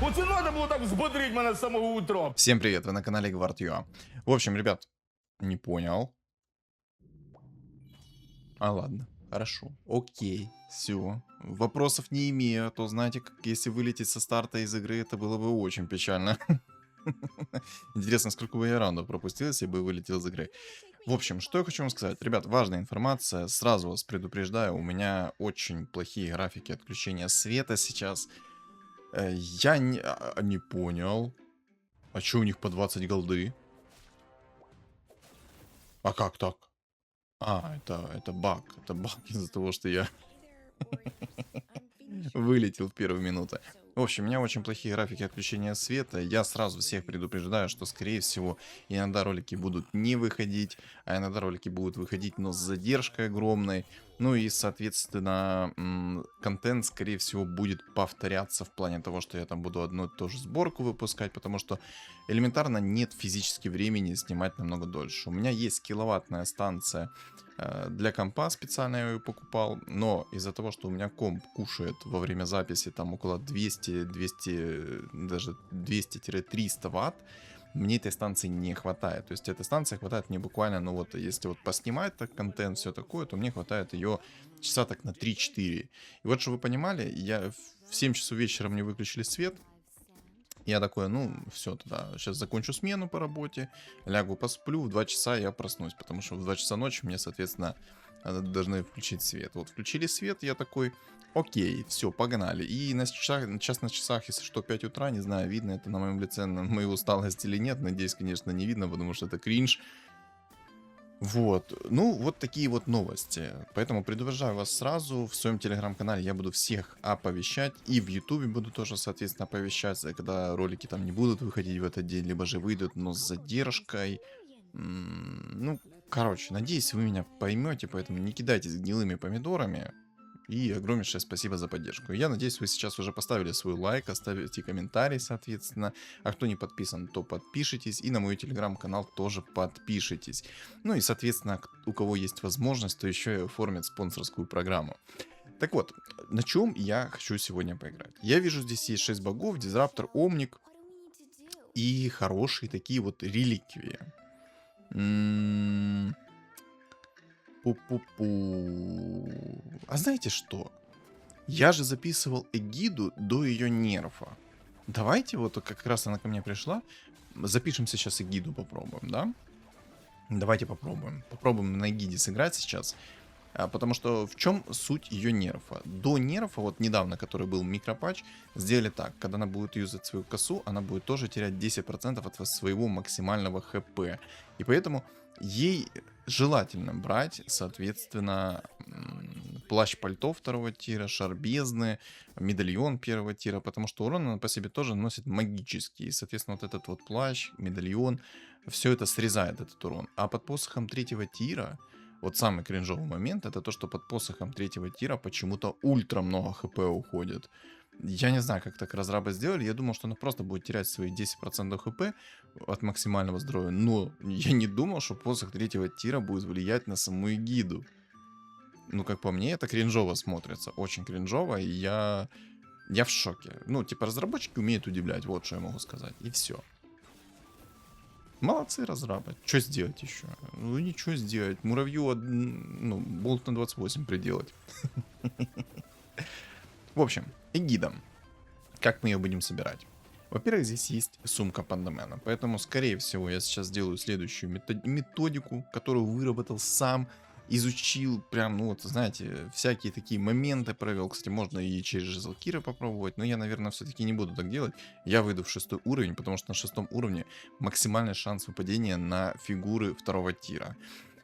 Оце надо було так взбодрить мене з самого утра. Всем привет, вы на канале Гвард.ua. В общем, ребят, не понял. А ладно, хорошо, окей, все. Вопросов не имею, а то знаете, как если вылететь со старта из игры, это было бы очень печально. Интересно, сколько бы я раундов пропустил, если бы вылетел из игры. В общем, что я хочу вам сказать. Ребят, важная информация. Сразу вас предупреждаю, у меня очень плохие графики отключения света сейчас. Я не понял. А что у них по 20 голды? А как так? А, это баг. Это баг из-за того, что я вылетел в первую минуту. В общем, у меня очень плохие графики отключения света. Я сразу всех предупреждаю, что, скорее всего, иногда ролики будут не выходить, а иногда ролики будут выходить, но с задержкой огромной. Ну и, соответственно, контент, скорее всего, будет повторяться в плане того, что я там буду одну и ту же сборку выпускать, потому что элементарно нет физически времени снимать намного дольше. У меня есть киловаттная станция для компа, специально я ее покупал, но из-за того, что у меня комп кушает во время записи там около 200, даже 200-300 ватт, мне этой станции не хватает. То есть этой станции хватает мне буквально, ну вот, если вот поснимать так контент, все такое, то мне хватает ее часа так на 3-4. И вот, чтобы вы понимали, в 7 часов вечера мне выключили свет. Я такой, ну, все, тогда сейчас закончу смену по работе, лягу посплю, в 2 часа я проснусь, потому что в 2 часа ночи мне, соответственно, должны включить свет. Вот, включили свет, я такой, окей, все, погнали. И на часах, если что, 5 утра, не знаю, видно это на моем лице, на мою усталость или нет, надеюсь, конечно, не видно, потому что это кринж. Вот, ну, вот такие вот новости. Поэтому предупреждаю вас сразу, в своем телеграм-канале я буду всех оповещать, и в ютубе буду тоже, соответственно, оповещать, когда ролики там не будут выходить в этот день, либо же выйдут, но с задержкой. Ну, короче, надеюсь, вы меня поймете, поэтому не кидайтесь гнилыми помидорами. И огромнейшее спасибо за поддержку. Я надеюсь, вы сейчас уже поставили свой лайк, оставите комментарий, соответственно. А кто не подписан, то подпишитесь. И на мой телеграм-канал тоже подпишитесь. Ну и, соответственно, у кого есть возможность, то еще и оформит спонсорскую программу. Так вот, на чем я хочу сегодня поиграть? Я вижу, здесь есть 6 богов, Дизраптор, Омник и хорошие такие вот реликвии. Пу-пу-пу. А знаете что? Я же записывал Эгиду до ее нерфа. Давайте вот как раз она ко мне пришла. Запишем сейчас Эгиду, попробуем, да? Давайте попробуем. Попробуем на Эгиде сыграть сейчас. Потому что в чем суть ее нерфа? До нерфа, вот недавно, который был микропатч, сделали так. Когда она будет юзать свою косу, она будет тоже терять 10% от своего максимального хп. И поэтому ей желательно брать, соответственно, плащ пальто второго тира, шар бездны, медальон первого тира, потому что урон она по себе тоже наносит магический. И, соответственно, вот этот вот плащ, медальон, все это срезает этот урон. А под посохом третьего тира, вот самый кринжовый момент, это то, что под посохом третьего тира почему-то ультра много хп уходит. Я не знаю, как так разрабы сделали. Я думал, что она просто будет терять свои 10% хп от максимального здоровья. Но я не думал, что посох третьего тира будет влиять на саму Эгиду. Ну, как по мне, это кринжово смотрится. Очень кринжово, и я в шоке. Ну, типа, разработчики умеют удивлять, вот что я могу сказать. И все. Молодцы разрабы. Что сделать еще? Ну, ничего сделать. Муравью, ну, болт на 28 приделать. В общем, Эгида. Как мы ее будем собирать? Во-первых, здесь есть сумка пандамена, поэтому, скорее всего, я сейчас сделаю следующую методику, которую выработал сам, изучил, прям, ну вот, знаете, всякие такие моменты провел. Кстати, можно и через Жезлкира попробовать, но я, наверное, все-таки не буду так делать. Я выйду в 6 уровень, потому что на 6 уровне максимальный шанс выпадения на фигуры второго тира.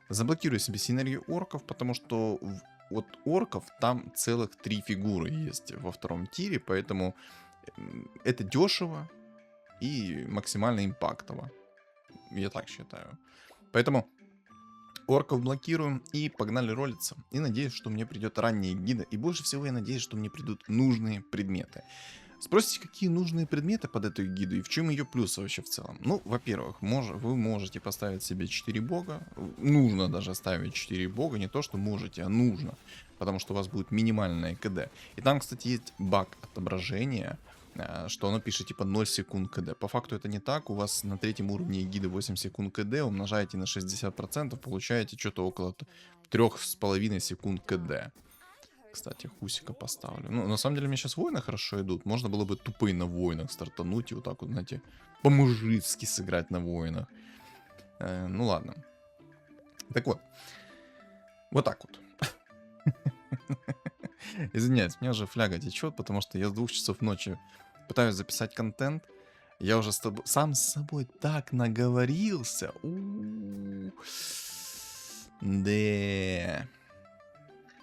Заблокирую себе синергию орков, потому что от орков там целых 3 фигуры есть во втором тире, поэтому это дешево и максимально импактово. Я так считаю. Поэтому орков блокируем и погнали ролиться. И надеюсь, что мне придет ранняя гида. И больше всего я надеюсь, что мне придут нужные предметы. Спросите, какие нужные предметы под эту гиду и в чем ее плюсы вообще в целом? Ну, во-первых, вы можете поставить себе 4 бога. Нужно даже ставить 4 бога. Не то, что можете, а нужно. Потому что у вас будет минимальное КД. И там, кстати, есть баг отображения. что оно пишет типа 0 секунд КД. По факту это не так. У вас на третьем уровне эгиды 8 секунд КД, умножаете на 60%, получаете что-то около 3,5 секунд КД. Кстати, Хусика поставлю. Ну, на самом деле, мне сейчас воины хорошо идут. Можно было бы тупые на воинах стартануть и вот так вот, знаете, по-мужицки сыграть на воинах. Ну ладно. Так вот. Вот так вот. Извиняюсь, у меня уже фляга течет, потому что я с 2 часов ночи пытаюсь записать контент. Я уже сам с собой так наговорился. Да.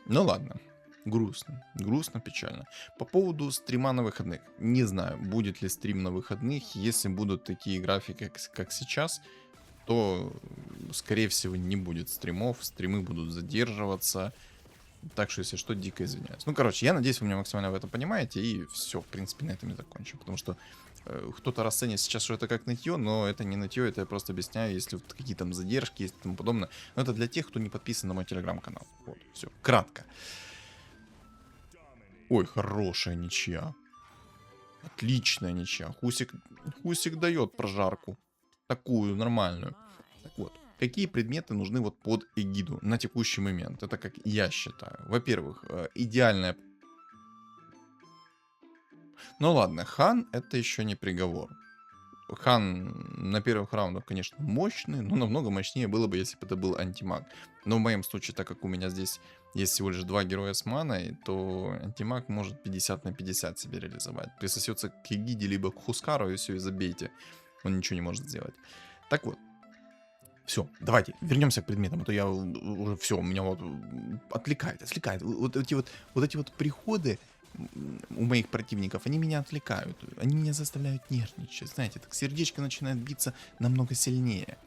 Ну ладно. Грустно. Грустно, печально. По поводу стрима на выходных. Не знаю, будет ли стрим на выходных. Если будут такие графики, как сейчас, то, скорее всего, не будет стримов. Стримы будут задерживаться. Так что, если что, дико извиняюсь. Ну, короче, я надеюсь, вы меня максимально в этом понимаете. И все, в принципе, на этом я закончу. Потому что кто-то расценит сейчас, что это как нытье, но это не нытье, это я просто объясняю, если вот какие там задержки есть и тому подобное. Но это для тех, кто не подписан на мой телеграм-канал. Вот, все, кратко. Ой, хорошая ничья. Отличная ничья. Хусик дает прожарку. Такую, нормальную. Так вот, какие предметы нужны вот под эгиду на текущий момент? Это как я считаю. Во-первых, идеальная... Ну ладно, хан это еще не приговор. Хан на первых раундах, конечно, мощный, но намного мощнее было бы, если бы это был антимаг. Но в моем случае, так как у меня здесь есть всего лишь 2 героя с маной, то антимаг может 50 на 50 себе реализовать. Присосется к Эгиде, либо к Хускару, и все, и забейте. Он ничего не может сделать. Так вот. Все, давайте вернемся к предметам, а то я уже все, меня вот отвлекает. Вот эти вот приходы у моих противников, они меня отвлекают, они меня заставляют нервничать, знаете, так сердечко начинает биться намного сильнее.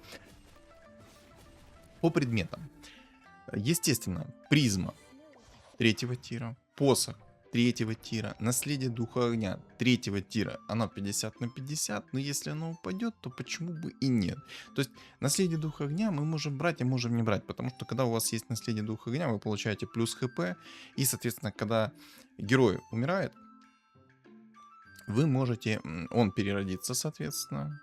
По предметам. Естественно, призма 3-го тира, посох 3-го тира, наследие духа огня 3-го тира, оно 50 на 50, но если оно упадет, то почему бы и нет. То есть наследие духа огня мы можем брать, а можем не брать, потому что когда у вас есть наследие духа огня, вы получаете плюс хп, и соответственно, когда герой умирает, вы можете, он переродится, соответственно.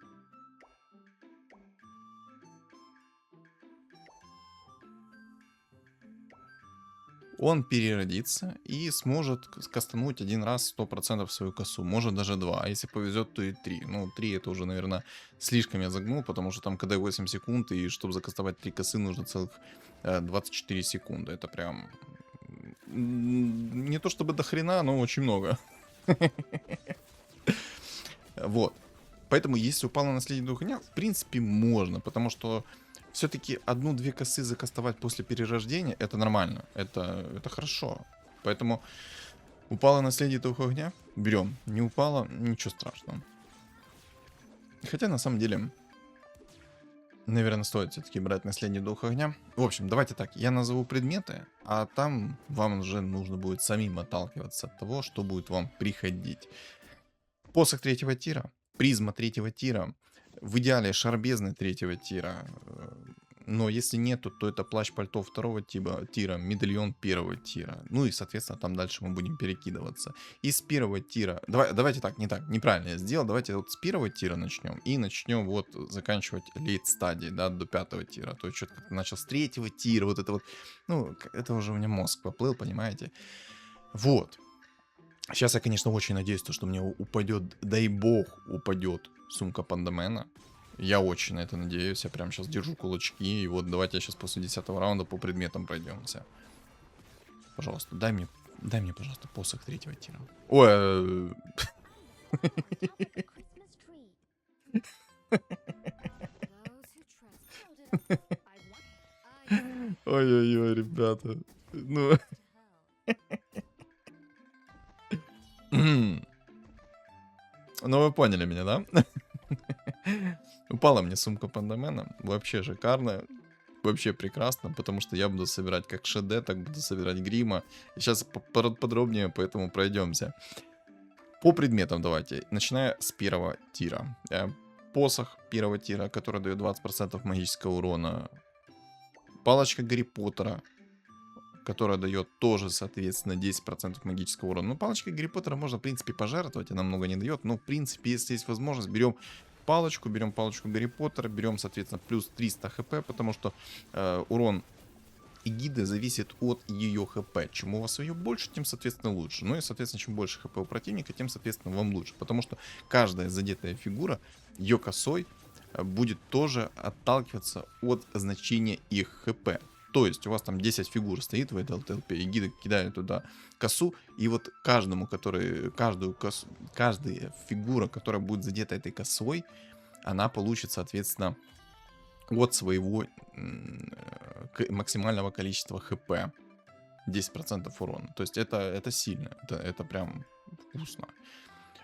Он переродится и сможет кастануть один раз 100% свою косу. Может даже 2, а если повезет, то и 3. Ну, 3 это уже, наверное, слишком я загнул, потому что там КД 8 секунд, и чтобы закастовать 3 косы, нужно целых 24 секунды. Это прям... Не то чтобы до хрена, но очень много. Вот. Поэтому, если упало наследие духа огня, в принципе, можно, потому что все-таки 1-2 косы закастовать после перерождения, это нормально, это хорошо. Поэтому упало наследие духа огня, берем. Не упало, ничего страшного. Хотя, на самом деле, наверное, стоит все-таки брать наследие духа огня. В общем, давайте так, я назову предметы, а там вам уже нужно будет самим отталкиваться от того, что будет вам приходить. Посох 3-го тира, призма 3-го тира, в идеале шар бездны 3-го тира, но если нету, то это плащ-пальто 2-го тира, медальон 1-го тира, ну и, соответственно, там дальше мы будем перекидываться. Из 1-го тира, давайте так, неправильно я сделал, давайте вот с 1-го тира начнем, и начнем вот заканчивать лейт-стадии, да, до 5-го тира, то есть что-то как-то начал с 3-го тира, вот это вот, ну, это уже у меня мозг поплыл, понимаете, вот. Сейчас я, конечно, очень надеюсь, что мне упадет, дай бог, упадет сумка Пандамена. Я очень на это надеюсь, я прям сейчас держу кулачки, и вот давайте я сейчас после 10-го раунда по предметам пройдемся. Пожалуйста, дай мне, пожалуйста, посох 3-го тира. Ой, ой-ой-ой, ребята, ну... Ну, вы поняли меня, да? Упала мне сумка Пандамена. Вообще шикарно. Вообще прекрасно, потому что я буду собирать как ШД, так буду собирать грима. Сейчас подробнее поэтому пройдемся. По предметам давайте. Начиная с 1-го тира. Посох 1-го тира, который дает 20% магического урона. Палочка Гарри Поттера. которая дает тоже, соответственно, 10% магического урона. Ну, палочкой Гарри Поттера можно, в принципе, пожертвовать, она много не дает. Но, в принципе, если есть возможность, берем палочку Гарри Поттера, берем, соответственно, плюс 300 хп, потому что урон эгиды зависит от ее хп. Чем у вас ее больше, тем, соответственно, лучше. Ну и, соответственно, чем больше хп у противника, тем, соответственно, вам лучше. Потому что каждая задетая фигура ее косой будет тоже отталкиваться от значения их хп. То есть у вас там 10 фигур стоит в этой ЛТЛП, и гида кидает туда косу, и вот каждая фигура, которая будет задета этой косой, она получит, соответственно, от своего максимального количества хп 10% урона. То есть это сильно, это прям вкусно.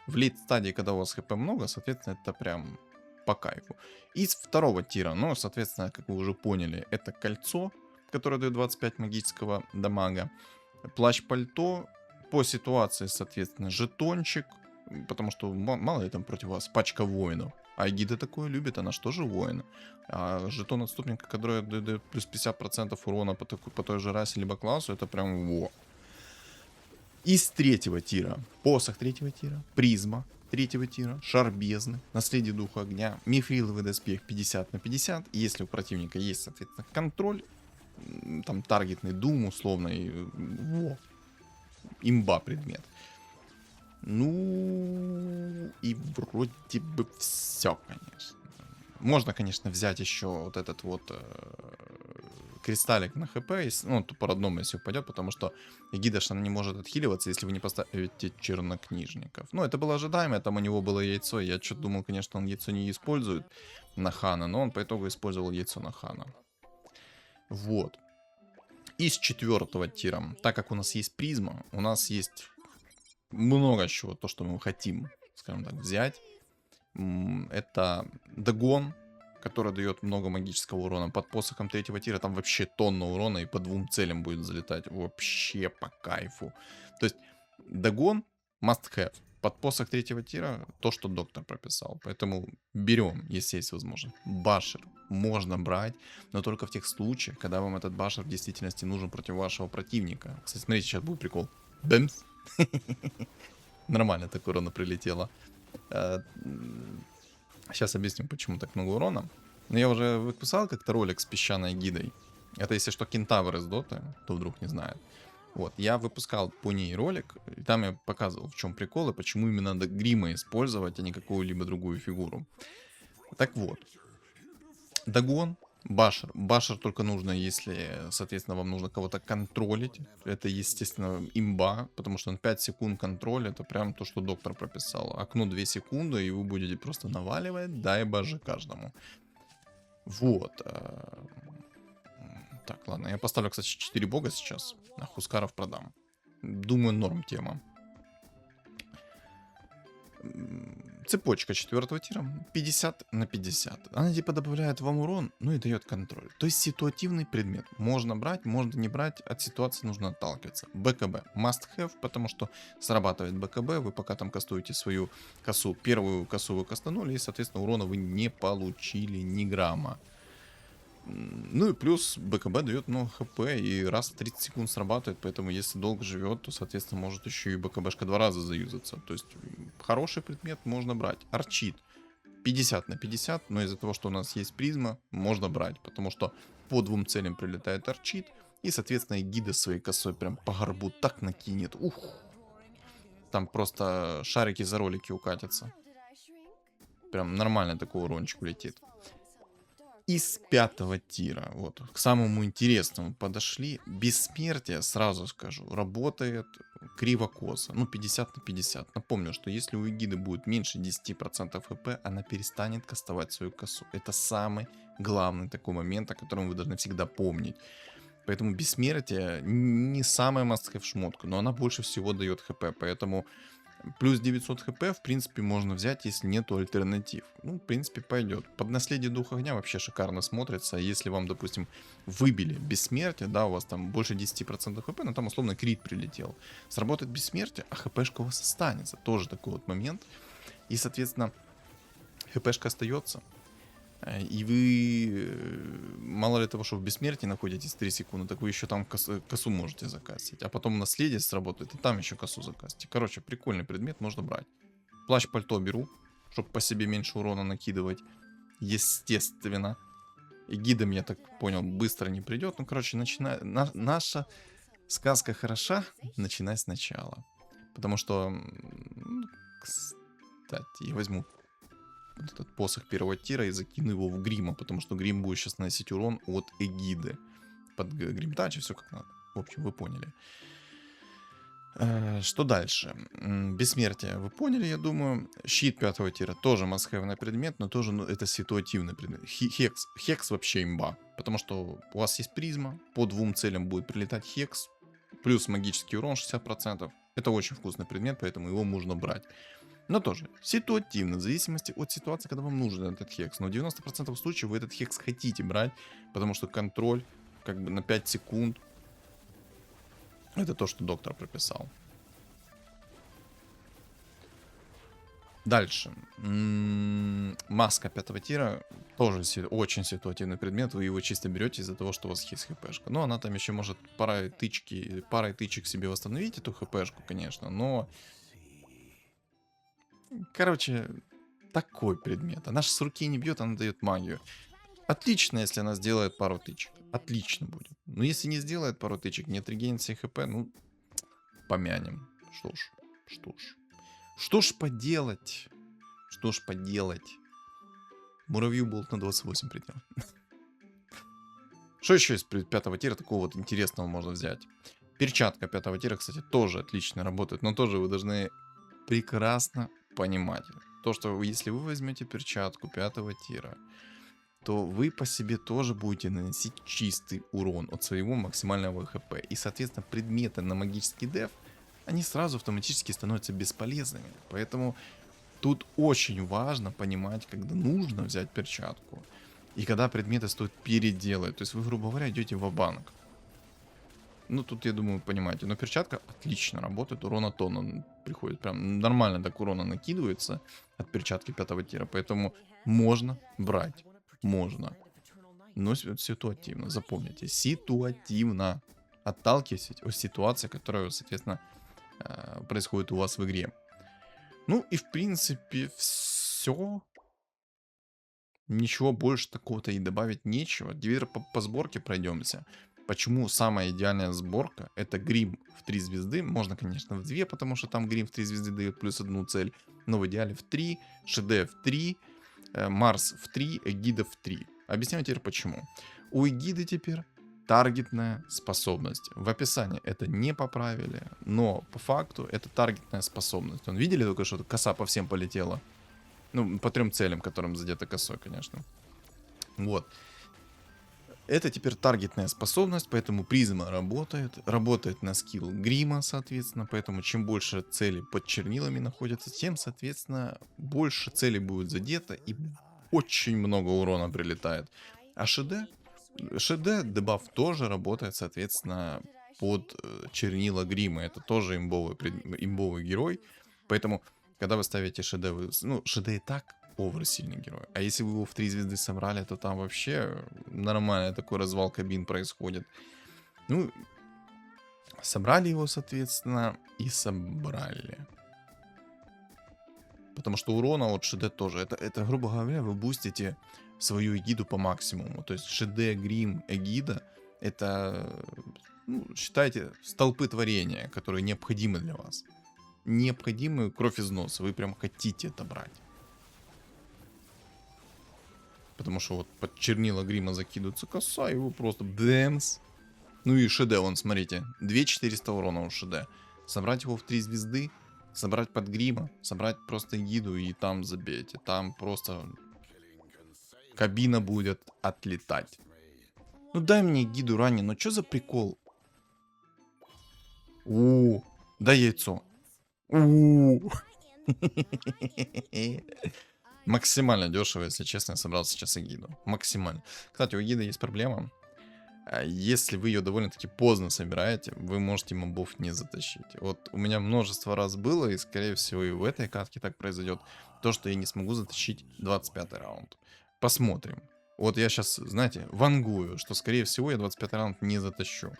В лейт-стадии, когда у вас хп много, соответственно, это прям по кайфу. Из второго тира, ну, соответственно, как вы уже поняли, это кольцо, которое дает 25 магического дамага. Плащ-пальто, по ситуации, соответственно, жетончик, потому что мало ли там против вас пачка воинов. А Эгида такое любит, она же тоже воин. А жетон отступника, который дает плюс 50% урона по той же расе либо классу, это прям во. Из третьего тира, посох третьего тира, призма третьего тира, шар бездны, наследие духа огня, мифриловый доспех 50 на 50. И если у противника есть, соответственно, контроль, там таргетный дум условный, во, имба предмет. Ну, и вроде бы все, конечно. Можно, конечно, взять еще вот этот вот кристаллик на хп, ну, то по-родному, если упадет, потому что Эгида, она не может отхиливаться, если вы не поставите чернокнижников. Ну, это было ожидаемо, там у него было яйцо, я что-то думал, конечно, он яйцо не использует на Хана, но он по итогу использовал яйцо на Хана. Вот. Из четвертого тира, так как у нас есть призма, у нас есть много чего, то, что мы хотим, скажем так, взять. Это Дагон, который дает много магического урона. Под посохом третьего тира там вообще тонна урона, и по двум целям будет залетать. Вообще по кайфу. То есть Дагон must have. Под посох третьего тира то, что доктор прописал. Поэтому берем, если есть возможность. Башер можно брать, но только в тех случаях, когда вам этот башер в действительности нужен против вашего противника. Кстати, смотрите, сейчас будет прикол. Бэмс. Нормально так урона прилетело. Сейчас объясню, почему так много урона. Но я уже выпускал как-то ролик с песчаной гидой. Это, если что, кентавр из доты, кто вдруг не знает. Вот, я выпускал по ней ролик, и там я показывал, в чем прикол и почему именно надо грима использовать, а не какую-либо другую фигуру. Так вот, Дагон, Башер. Башер только нужно, если, соответственно, вам нужно кого-то контролить. Это, естественно, имба, потому что он 5 секунд контроля, это прям то, что доктор прописал. Окно 2 секунды, и вы будете просто наваливать, дай боже каждому. Вот. Так, ладно, я поставлю, кстати, 4 бога сейчас. А Хускаров продам. Думаю, норм тема. Цепочка 4 тира 50 на 50. Она типа добавляет вам урон, ну и дает контроль. То есть ситуативный предмет. Можно брать, можно не брать. От ситуации нужно отталкиваться. БКБ must have, потому что срабатывает БКБ. Вы пока там кастуете свою косу. Первую косу вы кастанули, и, соответственно, урона вы не получили ни грамма. Ну и плюс БКБ дает много хп и раз в 30 секунд срабатывает, поэтому если долго живет, то, соответственно, может еще и БКБшка 2 раза заюзаться. То есть хороший предмет можно брать. Арчит 50 на 50, но из-за того, что у нас есть призма, можно брать, потому что по двум целям прилетает арчит, и, соответственно, гида своей косой прям по горбу так накинет. Ух! Там просто шарики за ролики укатятся. Прям нормально такой урончик летит. Из 5 тира, вот, к самому интересному подошли. Бессмертие, сразу скажу, работает криво-косо, ну 50 на 50. Напомню, что если у Эгиды будет меньше 10% хп, она перестанет кастовать свою косу. Это самый главный такой момент, о котором вы должны всегда помнить. Поэтому бессмертие не самая must-have шмотка, но она больше всего дает хп, поэтому... Плюс 900 хп, в принципе, можно взять, если нету альтернатив. Ну, в принципе, пойдет. Под наследие духа огня вообще шикарно смотрится. Если вам, допустим, выбили бессмертие, да, у вас там больше 10% хп, но там условно крит прилетел. Сработает бессмертие, а хпшка у вас останется. Тоже такой вот момент. И, соответственно, хпшка остается. И вы, мало ли того, что в бессмертии находитесь 3 секунды, так вы еще там косу можете закастить. А потом наследие сработает, и там еще косу закастите. Короче, прикольный предмет, можно брать. Плащ-пальто беру, чтобы по себе меньше урона накидывать. Естественно. И гидом, я так понял, быстро не придет. Ну, короче, наша сказка хороша, начинай сначала. Потому что, кстати, я возьму вот этот посох первого тира и закину его в грима, потому что грим будет сейчас наносить урон от эгиды. Под гримтач и все как надо. В общем, вы поняли. Что дальше? Бессмертие, вы поняли, я думаю. Щит пятого тира тоже must-have предмет, но тоже ну, это ситуативный предмет. Хекс вообще имба, потому что у вас есть призма, по 2 целям будет прилетать хекс, плюс магический урон 60%. Это очень вкусный предмет, поэтому его можно брать. Но тоже ситуативно, в зависимости от ситуации, когда вам нужен этот хекс. Но в 90% случаев вы этот хекс хотите брать, потому что контроль как бы на 5 секунд. Это то, что доктор прописал. Дальше. Маска пятого тира. Тоже очень ситуативный предмет. Вы его чисто берете из-за того, что у вас есть хпшка. Но она там еще может парой тычек себе восстановить эту хпшку, конечно. Но... Короче, такой предмет. Она же с руки не бьет, она дает магию. Отлично, если она сделает пару тычек. Отлично будет. Но если не сделает пару тычек, не отрегенит все хп, ну, помянем. Что ж поделать? Что ж поделать? Муравью болт на 28 предел. Что еще из пятого тира такого вот интересного можно взять? Перчатка пятого тира, кстати, тоже отлично работает. Но тоже вы должны прекрасно понимать. То, что если вы возьмете перчатку пятого тира, то вы по себе тоже будете наносить чистый урон от своего максимального хп. И, соответственно, предметы на магический деф, они сразу автоматически становятся бесполезными. Поэтому тут очень важно понимать, когда нужно взять перчатку. И когда предметы стоит переделать. То есть вы, грубо говоря, идете ва-банк. Ну, тут, я думаю, понимаете. Но перчатка отлично работает. Урона тонна приходит. Прям нормально так урона накидывается от перчатки пятого тира. Поэтому можно брать. Можно. Но ситуативно. Запомните. Ситуативно. Отталкивайтесь от ситуации, которая, соответственно, происходит у вас в игре. Ну и, в принципе, все. Ничего больше такого-то и добавить нечего. Теперь по сборке пройдемся. Почему самая идеальная сборка? Это грим в 3 звезды. Можно, конечно, в 2, потому что там грим в 3 звезды дает плюс 1 цель. Но в идеале в 3, ШД в 3, Марс в 3, Эгида в 3. Объясняю теперь почему. У Эгиды теперь таргетная способность. В описании это не поправили, но по факту это таргетная способность. Он видели только что коса по всем полетела? Ну, по 3 целям, которым задета косой, конечно. Вот. Это теперь таргетная способность, поэтому призма работает. Работает на скилл грима, соответственно. Поэтому чем больше целей под чернилами находятся, тем, соответственно, больше целей будет задето и очень много урона прилетает. А ШД дебаф тоже работает, соответственно, под чернила грима. Это тоже имбовый герой. Поэтому, когда вы ставите ШД, ну, ШД и так оверсильный герой. А если вы его в 3 звезды собрали, то там вообще нормальный такой развал кабин происходит. Ну, собрали его, соответственно, и собрали. Потому что урона от ШД тоже. Это, грубо говоря, вы бустите свою эгиду по максимуму. То есть ШД, грим, эгида — это, ну, считайте, столпы творения, которые необходимы для вас. Необходимы кровь из носа. Вы прям хотите это брать. Потому что вот под чернила грима закидывается коса, и вы просто дэмс. Ну и ШД, вон, смотрите. 2400 урона у ШД. Собрать его в 3 звезды, собрать под грима, собрать просто эгиду и там забейте. Там просто кабина будет отлетать. Ну дай мне эгиду ранее, ну что за прикол? Дай яйцо. Максимально дешево, если честно, я собрал сейчас эгиду. Максимально. Кстати, у эгиды есть проблема. Если вы ее довольно-таки поздно собираете, вы можете мобов не затащить. Вот у меня множество раз было, и скорее всего и в этой катке так произойдет. То, что я не смогу затащить 25 раунд. Посмотрим. Вот я сейчас, знаете, вангую, что, скорее всего, я 25 раунд не затащу.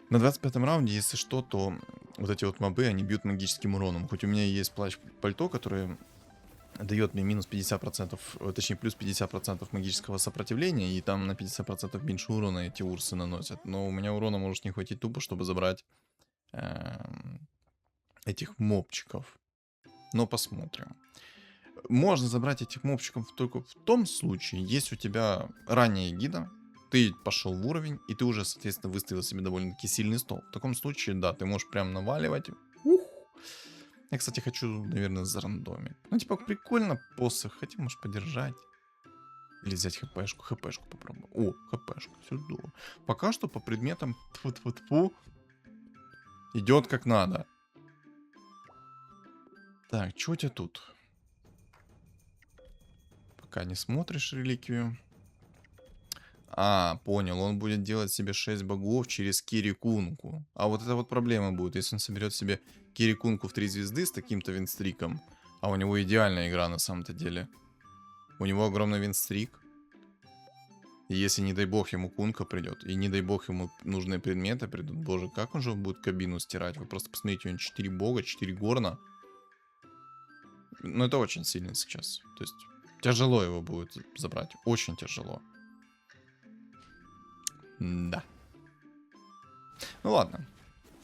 На 25-м раунде, если что, то вот эти вот мобы, они бьют магическим уроном. Хоть у меня и есть плащ-пальто, который дает мне минус 50%, точнее, плюс 50% магического сопротивления, и там на 50% меньше урона эти урсы наносят. Но у меня урона может не хватить тупо, чтобы забрать этих мобчиков. Но посмотрим. Можно забрать этих мобчиков только в том случае, если у тебя ранняя гида, ты пошел в уровень, и ты уже, соответственно, выставил себе довольно-таки сильный стол. В таком случае, да, ты можешь прям наваливать. Ух. Я, кстати, хочу, наверное, зарандомить. Ну, типа, прикольно посох. Хотя, можешь подержать. Или взять хпшку. Хпшку попробуем. О, хпшку. Сюда. Пока что по предметам тьфу-тьфу-тьфу, идет как надо. Так, что у тебя тут? Пока не смотришь реликвию. А, понял, он будет делать себе 6 богов через Кирикунку. А вот это вот проблема будет, если он соберет себе Кирикунку в 3 звезды с таким-то винстриком. А у него идеальная игра на самом-то деле. У него огромный винстрик. И если, не дай бог, ему кунка придет, и не дай бог ему нужные предметы придут, боже, как он же будет кабину стирать? Вы просто посмотрите, у него 4 бога, 4 горна. Ну, это очень сильно сейчас. То есть, тяжело его будет забрать. Очень тяжело. Да. Ну ладно,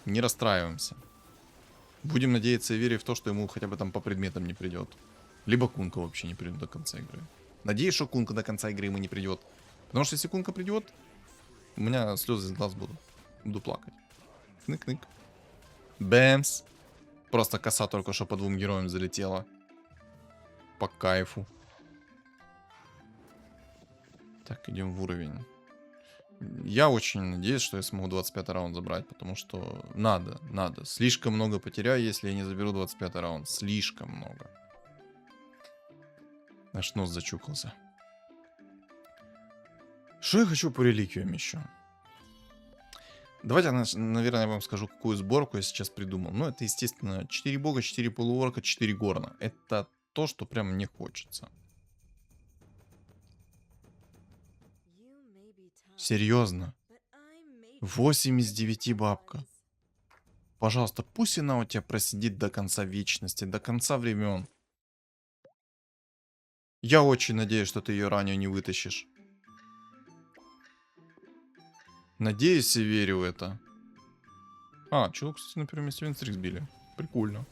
не расстраиваемся. Будем надеяться и верить в то, что ему хотя бы там по предметам не придет. Либо кунка вообще не придет до конца игры. Надеюсь, что кунка до конца игры ему не придет. Потому что если кунка придет, у меня слезы из глаз будут. Буду плакать. Кнык-кнык. Бэмс. Просто коса только что по 2 героям залетела. По кайфу. Так, идем в уровень. Я очень надеюсь, что я смогу 25 раунд забрать, потому что надо. Слишком много потеряю, если я не заберу 25 раунд. Слишком много. Аж нос зачухался. Что я хочу по реликвиям еще? Давайте, наверное, я вам скажу, какую сборку я сейчас придумал. Ну, это, естественно, 4 бога, 4 полуорка, 4 горна. Это то, что прям мне хочется. Серьезно. 8 из 9 бабка. Пожалуйста, пусть она у тебя просидит до конца вечности, до конца времен. Я очень надеюсь, что ты ее ранее не вытащишь. Надеюсь и верю в это. А, чего, кстати, на первом месте винстрик сбили. Прикольно.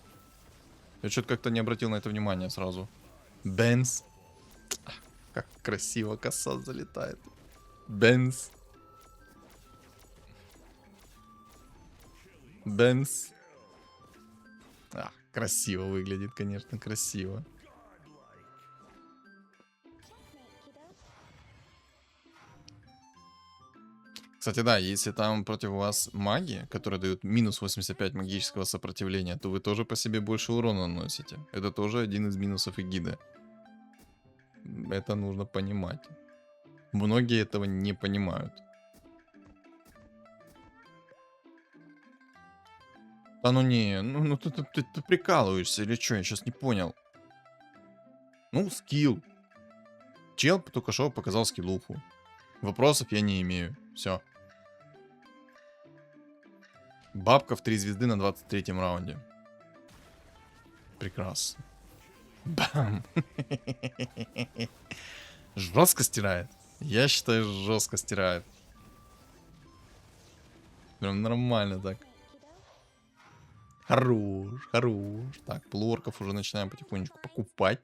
Я что-то как-то не обратил на это внимание сразу. Бенс. Как красиво коса залетает. Бенс. Бенс. А, красиво выглядит, конечно, красиво. Кстати, да, если там против вас маги, которые дают минус 85 магического сопротивления, то вы тоже по себе больше урона наносите. Это тоже один из минусов эгиды. Это нужно понимать. Многие этого не понимают. Да ну не, ну ты прикалываешься или что? Я сейчас не понял. Ну, скилл. Чел только что показал скиллуху. Вопросов я не имею. Все. Бабка в 3 звезды на 23-м раунде. Прекрасно. Бам. Жестко стирает. Я считаю, жестко стирает. Прям нормально так. Хорош, хорош. Так, полуорков уже начинаем потихонечку покупать.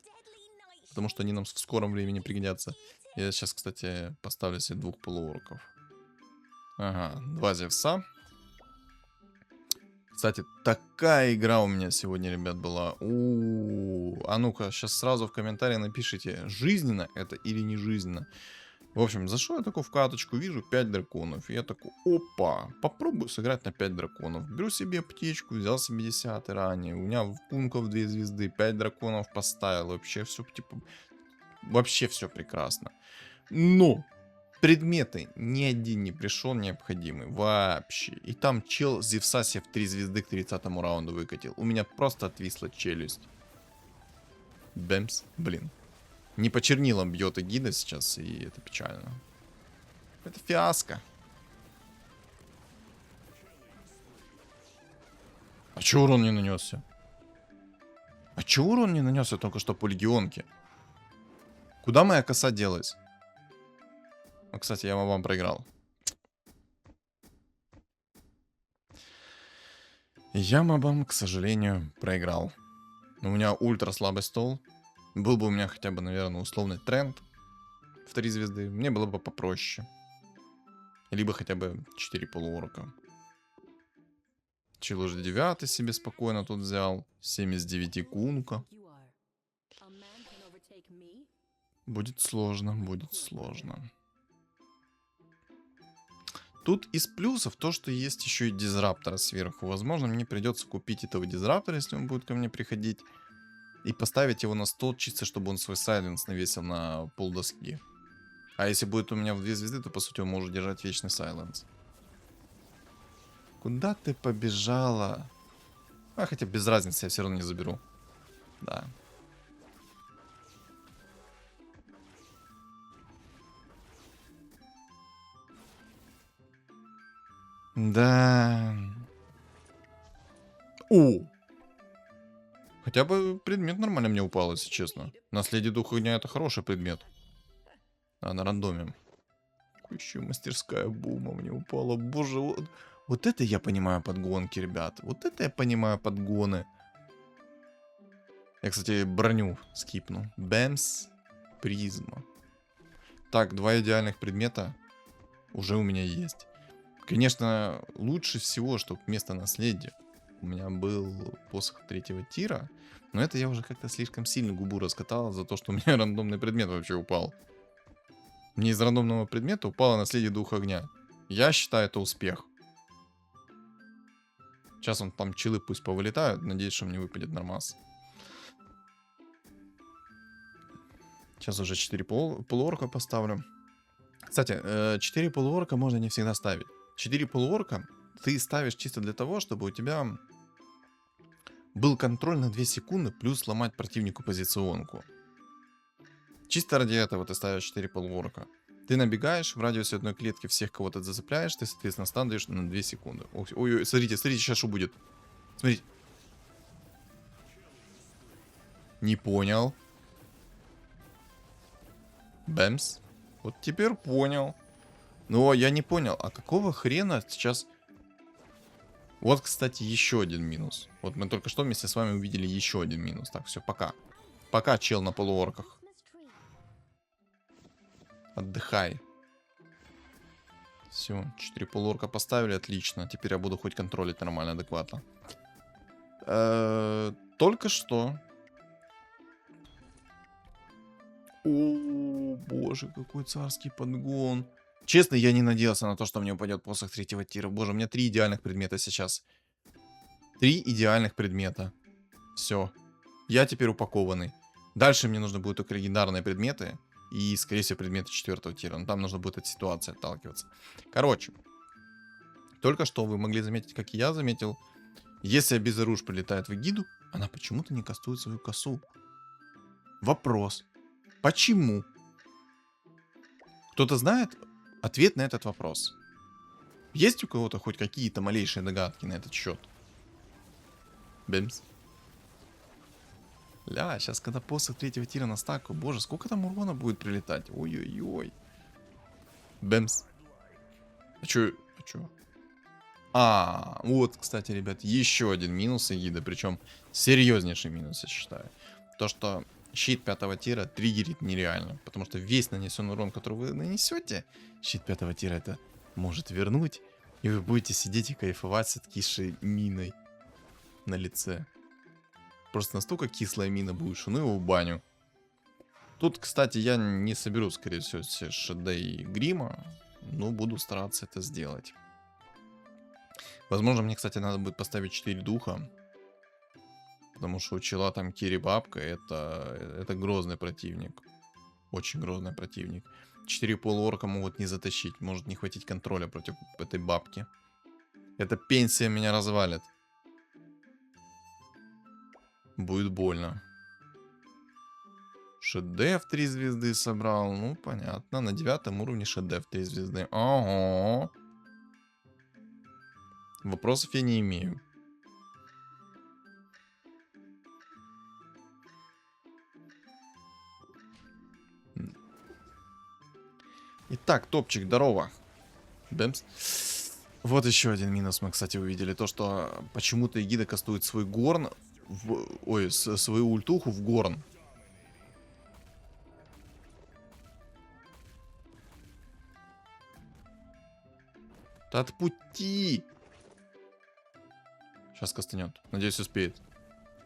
Потому что они нам в скором времени пригодятся. Я сейчас, кстати, поставлю себе 2 полуорков. Ага, 2 зевса. Кстати, такая игра у меня сегодня, ребят, была. А ну-ка, сейчас сразу в комментарии напишите, жизненно это или не жизненно. В общем, зашел я такой в каточку, вижу 5 драконов. И я такой, опа, попробую сыграть на 5 драконов. Беру себе аптечку, взял себе 10 ранее. У меня в пунков 2 звезды, 5 драконов поставил. Вообще все, типа, вообще все прекрасно. Но предметы ни один не пришел необходимый. Вообще. И там чел Зевса себе в 3 звезды к 30-му раунду выкатил. У меня просто отвисла челюсть. Бэмс. Блин. Не по чернилам бьет Эгида сейчас, и это печально. Это фиаско. А чё урон не нанесся? А чё урон не нанесся только что по легионке? Куда моя коса делась? Ну, кстати, я вам проиграл. Я мобам, к сожалению, проиграл. У меня ультра слабый стол. Был бы у меня хотя бы, наверное, условный тренд в 3 звезды. Мне было бы попроще. Либо хотя бы 4 полуорка. Чил уже 9 себе спокойно тут взял. 7 из 9 кунка. Будет сложно, будет сложно. Тут из плюсов то, что есть еще и дизраптора сверху. Возможно, мне придется купить этого дизраптора, если он будет ко мне приходить. И поставить его на стол, чисто чтобы он свой сайленс навесил на полдоски. А если будет у меня в 2 звезды, то по сути он может держать вечный сайленс. Куда ты побежала? А, хотя без разницы, я все равно не заберу. Да. Да. О! Хотя бы предмет нормально мне упал, если честно. Наследие духа огня это хороший предмет. А, на рандоме. Еще мастерская бума мне упала. Боже, вот это я понимаю подгонки, ребят. Вот это я понимаю подгоны. Я, кстати, броню скипну. Бэмс, призма. Так, 2 идеальных предмета уже у меня есть. Конечно, лучше всего, чтобы вместо наследия у меня был посох 3-го тира. Но это я уже как-то слишком сильно губу раскатал за то, что у меня рандомный предмет вообще упал. Мне из рандомного предмета упало наследие духа огня. Я считаю это успех. Сейчас он там чилы пусть повылетают. Надеюсь, что мне выпадет нормас. Сейчас уже 4 полуорка поставлю. Кстати, 4 полуорка можно не всегда ставить. 4 полуорка ты ставишь чисто для того, чтобы у тебя был контроль на 2 секунды, плюс сломать противнику позиционку. Чисто ради этого ты ставишь 4 полуорка. Ты набегаешь, в радиусе одной клетки всех, кого ты зацепляешь, ты, соответственно, стан даешь на 2 секунды. Ой, смотрите, сейчас что будет. Смотрите. Не понял. Бэмс. Вот теперь понял. Но я не понял, а какого хрена сейчас... Вот, кстати, еще один минус. Вот мы только что вместе с вами увидели еще один минус. Так, все, пока. Пока, чел на полуорках. Отдыхай. Все, 4 полуорка поставили, отлично. Теперь я буду хоть контролить нормально, адекватно. Только что. О, боже, какой царский подгон. Честно, я не надеялся на то, что мне упадет посох 3-го тира. Боже, у меня 3 идеальных предмета сейчас. 3 идеальных предмета. Все. Я теперь упакованный. Дальше мне нужно будет только легендарные предметы. И, скорее всего, предметы 4-го тира. Но там нужно будет от ситуации отталкиваться. Короче. Только что вы могли заметить, как и я заметил. Если Обезоруж прилетает в Эгиду, она почему-то не кастует свою косу. Вопрос. Почему? Кто-то знает ответ на этот вопрос? Есть у кого-то хоть какие-то малейшие догадки на этот счет? Бэмс. Ля, сейчас когда посох 3-го тира на стаку, боже, сколько там урона будет прилетать? Ой-ой-ой. Бэмс. А чё? Вот, кстати, ребят, еще один минус Эгида, причем серьезнейший минус, я считаю. То, что щит 5-го тира триггерит нереально, потому что весь нанесенный урон, который вы нанесете, щит 5-го тира это может вернуть, и вы будете сидеть и кайфовать с откисшей миной на лице. Просто настолько кислая мина будет, что ну его в баню. Тут, кстати, я не соберу, скорее всего, все ШД и грима, но буду стараться это сделать. Возможно, мне, кстати, надо будет поставить 4 духа. Потому что у чела там Кири Бабка, это грозный противник. Очень грозный противник. 4 полуорка могут не затащить. Может не хватить контроля против этой бабки. Эта пенсия меня развалит. Будет больно. ШД в 3 звезды собрал. Ну, понятно. На 9 уровне ШД в 3 звезды. Ого. Вопросов я не имею. Итак, топчик, здорово. Бэмс. Вот еще один минус мы, кстати, увидели. То, что почему-то Эгида кастует свой горн. Ой, свою ультуху в горн. Да отпусти! Сейчас кастанет. Надеюсь, успеет.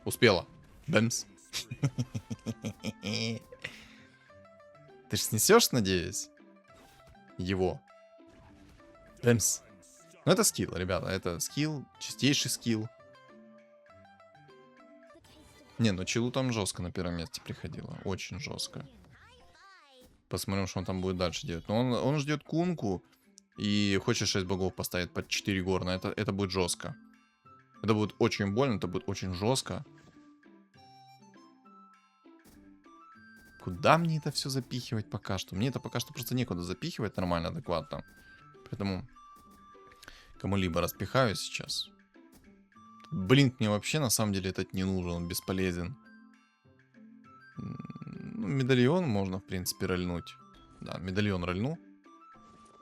Успела. Бэмс. Ты ж снесешь, надеюсь? Его. Бэмс. Ну, это скилл, ребята. Это скилл. Чистейший скилл. Не, ну Чилу там жестко на первом месте приходило. Очень жестко. Посмотрим, что он там будет дальше делать. Но он ждет кунку. И хочет 6 богов поставить под 4 горна. Это будет жестко. Это будет очень больно, это будет очень жестко. Куда мне это все запихивать пока что? Мне это пока что просто некуда запихивать нормально, адекватно. Поэтому кому-либо распихаю сейчас. Блинк мне вообще на самом деле этот не нужен, он бесполезен. Ну, медальон можно, в принципе, рольнуть. Да, медальон рольну.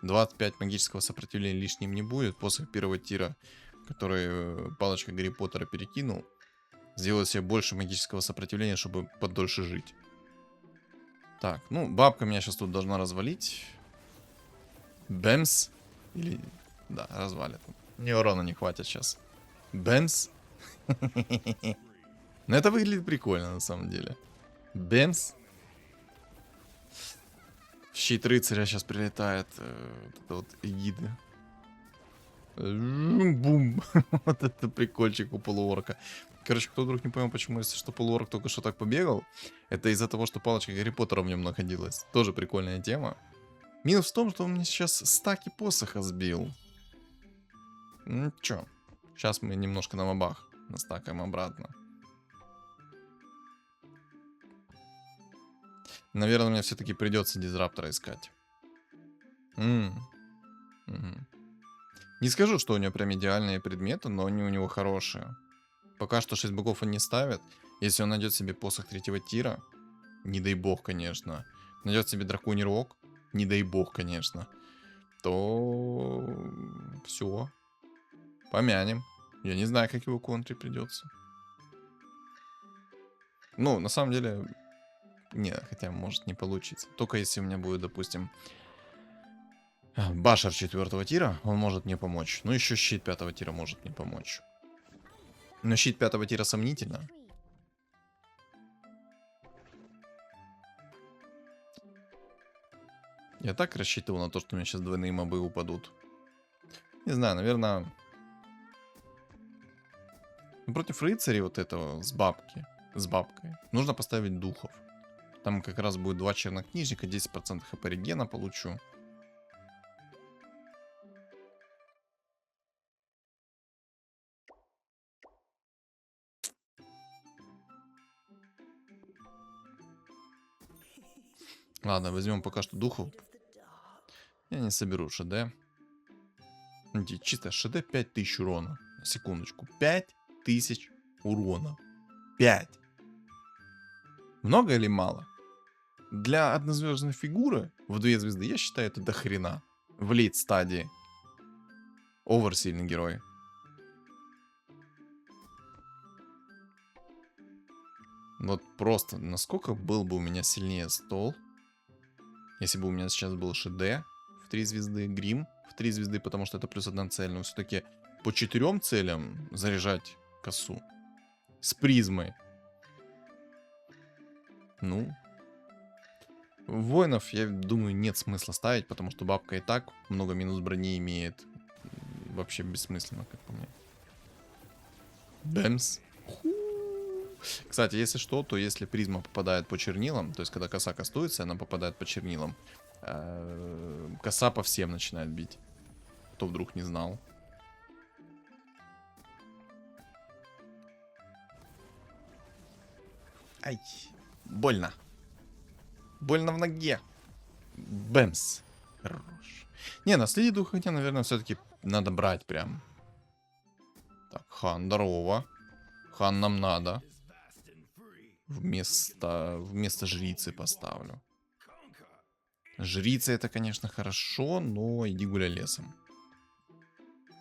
25 магического сопротивления лишним не будет. После первого тира, который палочка Гарри Поттера перекинул, сделать себе больше магического сопротивления, чтобы подольше жить. Так, ну, бабка меня сейчас тут должна развалить. Бэмс. Или... Да, развалит. Мне урона не хватит сейчас. Бэмс. Но это выглядит прикольно, на самом деле. Бэмс. Щит рыцаря сейчас прилетает. Вот это вот эгида. Бум. Вот это прикольчик у полуорка. Короче, кто вдруг не понял, почему, если что, полуорк только что так побегал, это из-за того, что палочка Гарри Поттера в нем находилась. Тоже прикольная тема. Минус в том, что он мне сейчас стаки посоха сбил. Ну чё, сейчас мы немножко на мобах настакаем обратно. Наверное, мне все-таки придется дизраптора искать. Угу. Не скажу, что у него прям идеальные предметы, но они у него хорошие. Пока что 6 богов он не ставит. Если он найдет себе посох 3-го тира, не дай бог, конечно. Найдет себе драконий рог, не дай бог, конечно. То все. Помянем. Я не знаю, как его контри придется. Ну, на самом деле... Нет, хотя может не получится. Только если у меня будет, допустим, башер 4-го тира, он может мне помочь. Ну, еще щит 5-го тира может мне помочь. Но щит 5-го тира сомнительно. Я так рассчитывал на то, что у меня сейчас двойные мобы упадут. Не знаю, наверное... Против рыцарей вот этого с бабкой нужно поставить духов. Там как раз будет 2 чернокнижника, 10% хп регена получу. Ладно, возьмем пока что духов. Я не соберу ШД. Чисто ШД 5000 урона. Секундочку. 5000 урона. 5. Много или мало? Для однозвездной фигуры в 2 звезды я считаю это до хрена. В лейт стадии. Оверсильный герой. Вот просто, насколько был бы у меня сильнее стол, если бы у меня сейчас был ШД в 3 звезды, Грим в 3 звезды, потому что это плюс 1 цель, но все-таки по 4 целям заряжать косу. С призмой. Ну. Воинов, я думаю, нет смысла ставить, потому что бабка и так много минус брони имеет. Вообще бессмысленно, как по мне. Бэмс. Кстати, если что, то если призма попадает по чернилам, то есть когда коса кастуется, она попадает по чернилам, коса по всем начинает бить. Кто вдруг не знал. Ай, больно. Больно в ноге. Бэмс. Хорош. Не, наследие духа, хотя, наверное, все-таки надо брать прям. Так, хан, здорово. Хан нам надо. Вместо жрицы поставлю. Жрица это, конечно, хорошо, но иди гуляй лесом.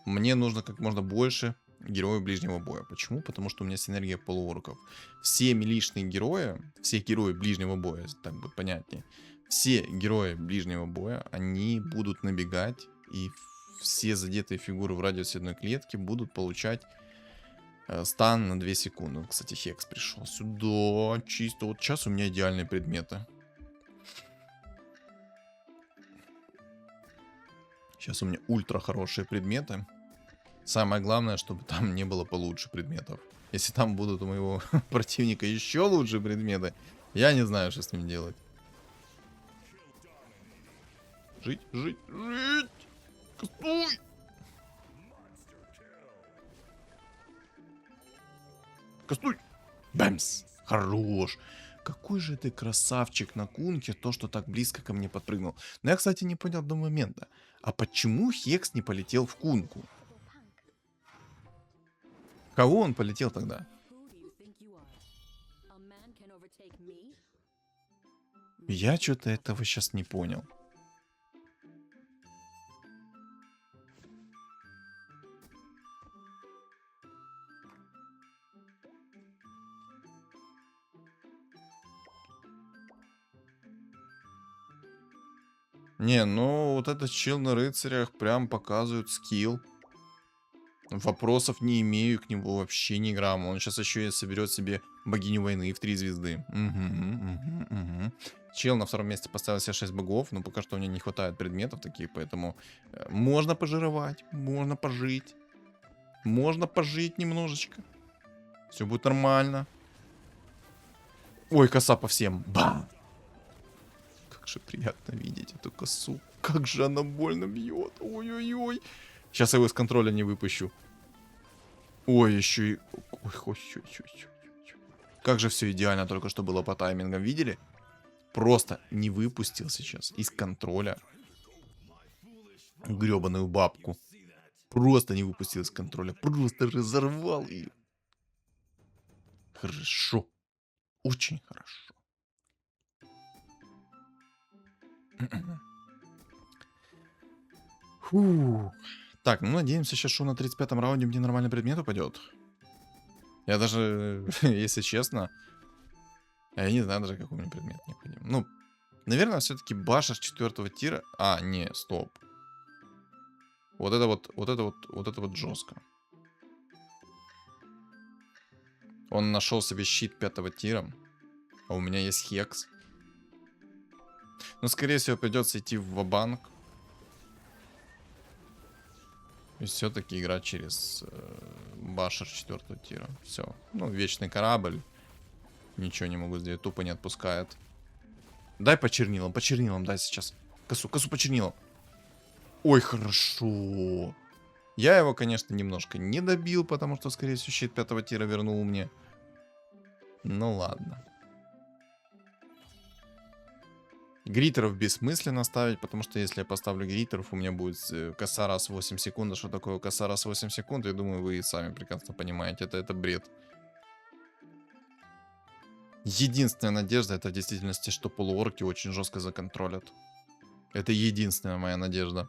Мне нужно как можно больше героев ближнего боя. Почему? Потому что у меня синергия полуорков. Все милишные герои, все герои ближнего боя, так будет понятнее. Все герои ближнего боя, они будут набегать, и все задетые фигуры в радиусе одной клетки будут получать стан на 2 секунды. Кстати, Хекс пришел сюда. Чисто. Вот сейчас у меня идеальные предметы. Сейчас у меня ультра хорошие предметы. Самое главное, чтобы там не было получше предметов. Если там будут у моего противника еще лучшие предметы, я не знаю, что с ним делать. Жить, жить, жить! Кастуй! Кастуй! Бэмс! Хорош! Какой же ты красавчик на кунке, то, что так близко ко мне подпрыгнул. Но я, кстати, не понял до момента. А почему Хекс не полетел в кунку? Кого он полетел тогда? Я что-то этого сейчас не понял. Не, ну вот этот чел на рыцарях прям показывает скилл. Вопросов не имею к нему вообще ни грамма. Он сейчас еще и соберет себе богиню войны в 3 звезды. Чел на втором месте поставил себе 6 богов, но пока что у него не хватает предметов таких, поэтому можно пожировать, можно пожить. Можно пожить немножечко. Все будет нормально. Ой, коса по всем. Бам! Как же приятно видеть эту косу. Как же она больно бьет. Ой-ой-ой. Сейчас я его из контроля не выпущу. Ой, еще и... Ой. Как же все идеально только что было по таймингам. Видели? Просто не выпустил сейчас из контроля гребаную бабку. Просто не выпустил из контроля. Просто разорвал ее. Хорошо. Очень хорошо. Фу. Так, ну надеемся сейчас, что на 35-м раунде мне нормальный предмет упадет. Я даже, если честно, я не знаю даже, какой мне предмет необходим. Ну, наверное, все-таки башер 4-го тира. А, не, стоп. Вот это вот жестко. Он нашел себе щит 5-го тира. А у меня есть хекс. Но, скорее всего, придется идти в ва-банк. И все-таки играть через башер 4-го тира. Все. Ну, вечный корабль. Ничего не могу сделать. Тупо не отпускает. Дай по чернилам дай сейчас. Косу по чернилам. Ой, хорошо. Я его, конечно, немножко не добил, потому что, скорее всего, щит 5-го тира вернул мне. Ну ладно. Гритеров бессмысленно ставить, потому что если я поставлю гритеров, у меня будет коса раз в 8 секунд. А что такое коса раз в 8 секунд? Я думаю, вы и сами прекрасно понимаете. Это бред. Единственная надежда, это в действительности, что полуорки очень жестко законтролят. Это единственная моя надежда.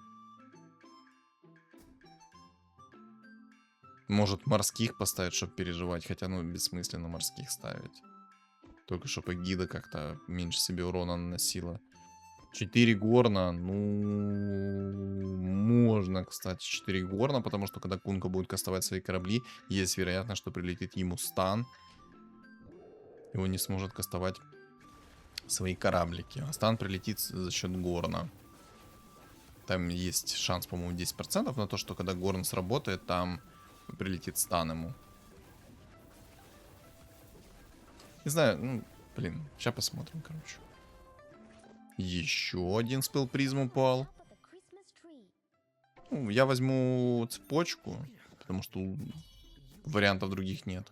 Может, морских поставить, чтобы переживать. Хотя, ну, бессмысленно морских ставить. Только чтобы гида как-то меньше себе урона наносила. 4 горна, ну... Можно, кстати, 4 горна, потому что когда Кунка будет кастовать свои корабли, есть вероятность, что прилетит ему стан. И он не сможет кастовать свои кораблики. А стан прилетит за счет горна. Там есть шанс, по-моему, 10% на то, что когда горн сработает, там прилетит стан ему. Не знаю, ну, блин, сейчас посмотрим, короче. Еще один спел призм упал. Ну, я возьму цепочку, потому что вариантов других нет.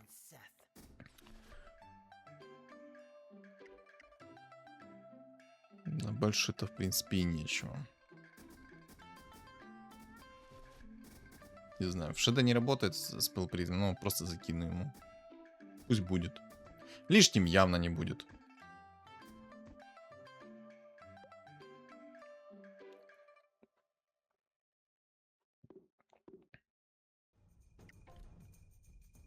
Больше-то, в принципе, и нечего. Не знаю, в Шеда не работает с пылпризмом, но просто закину ему. Пусть будет. Лишним явно не будет.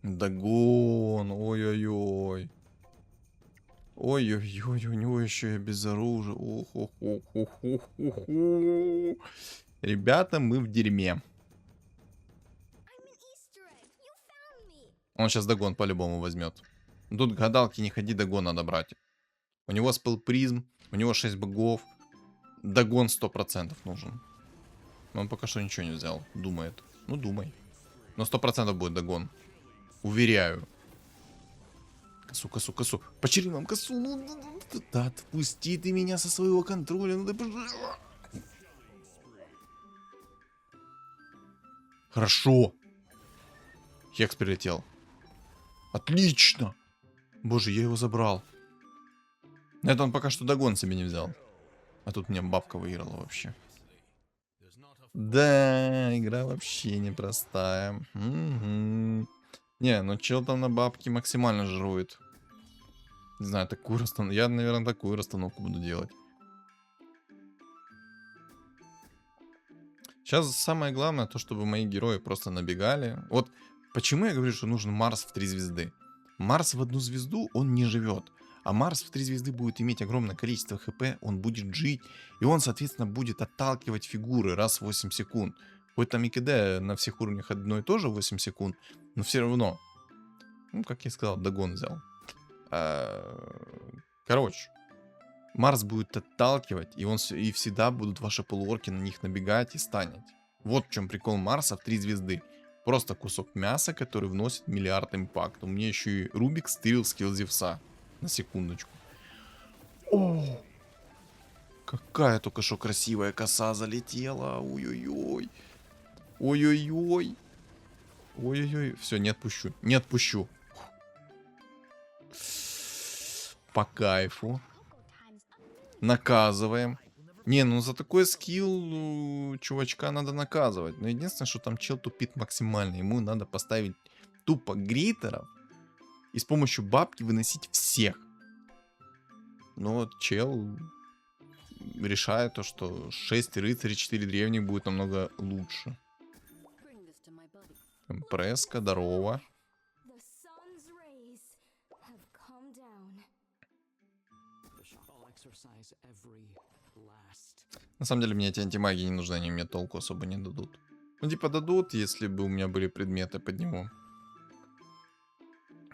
Дагон, ой-ой-ой. Ой-ой-ой, у него еще и без оружия. Ох-ох-ох-ох-ох-ох. Ребята, мы в дерьме. Он сейчас догон по-любому возьмет. Тут гадалки не ходи, догон надо брать. У него спел призм, у него 6 богов. Догон 100% нужен. Но он пока что ничего не взял. Думает. Ну, думай. Но 100% будет догон. Уверяю. Косу, косу, косу. Почери нам косу. Ну, да, отпусти ты меня со своего контроля. Ну, да, пожалуйста. Хорошо. Хекс прилетел. Отлично. Боже, я его забрал. Это он пока что догон себе не взял. А тут мне бабка выиграла вообще. Да, игра вообще непростая. Угу. Не, ну чел там на бабки максимально жирует. Не знаю, такую расстановку. Я, наверное, такую расстановку буду делать. Сейчас самое главное, то, чтобы мои герои просто набегали. Вот почему я говорю, что нужен Марс в 3 звезды. Марс в 1 звезду, он не живет. А Марс в 3 звезды будет иметь огромное количество хп, он будет жить. И он, соответственно, будет отталкивать фигуры раз в 8 секунд. Хоть там и КД на всех уровнях одно и то же 8 секунд, но все равно. Ну, как я сказал, догон взял. Короче. Марс будет отталкивать, и и всегда будут ваши полуорки на них набегать и станить. Вот в чем прикол Марса в 3 звезды. Просто кусок мяса, который вносит миллиард импакт. У меня еще и Рубик стырил скилл Зевса. На секундочку. О! Какая только что красивая коса залетела. Ой-ой-ой. Ой-ой-ой. Ой-ой-ой. Все, не отпущу. Не отпущу. По кайфу. Наказываем. Не, ну за такой скилл чувачка надо наказывать. Но единственное, что там чел тупит максимально. Ему надо поставить тупо гритеров и с помощью бабки выносить всех. Но вот чел решает то, что 6 рыцарей, 4 древних будет намного лучше. Преска, здорово. На самом деле мне эти антимаги не нужны, они мне толку особо не дадут. Ну типа дадут, если бы у меня были предметы под него.